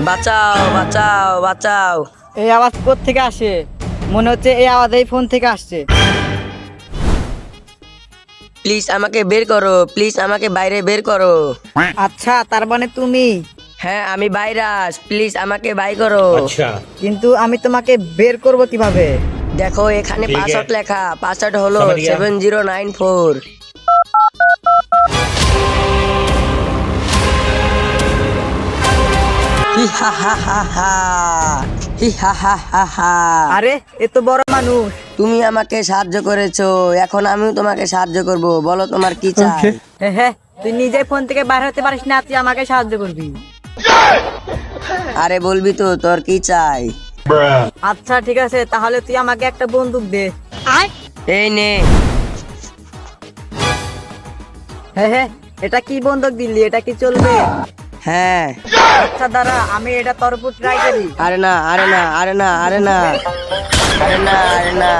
বাঁচাও বাঁচাও বাঁচাও। এই আওয়াজ কোথা থেকে আসে? মনে হচ্ছে এই আওয়াজ এই ফোন থেকে আসছে। প্লিজ আমাকে বের করো, প্লিজ আমাকে বাইরে বের করো। আচ্ছা, তার মানে তুমি। হ্যাঁ আমি ভাইরাস, প্লিজ আমাকে বাই করো। কিন্তু আমি তোমাকে বের করব কিভাবে? দেখো এখানে ঠিক পাসওয়ার্ড আছে। লেখা, পাসওয়ার্ড হলো समझ गया। 7094। হি হা হা হা হা, হি হা হা হা হা। আরে এ তো বড় মানুষ। তুমি আমাকে সাহায্য করেছো, এখন আমিও তোমাকে সাহায্য করব। বলো তোমার কি চাই? হ্যাঁ, তুই নিজে ফোন থেকে বাইরে হতে পারিস না, তুই আমাকে সাহায্য করবি। আরে বলবি তো তোর কি চাই? আচ্ছা ঠিক আছে, তাহলে তুই আমাকে একটা বন্দুক দে। এই নে। হ্যাঁ, এটা কি বন্দুক দিলি? এটা কি চলবে? হ্যাঁ। আচ্ছা দাঁড়া, আমি এটা তোর উপর ট্রাই করি। আরে না আরে না আরে না আরে না আরে না আরে না।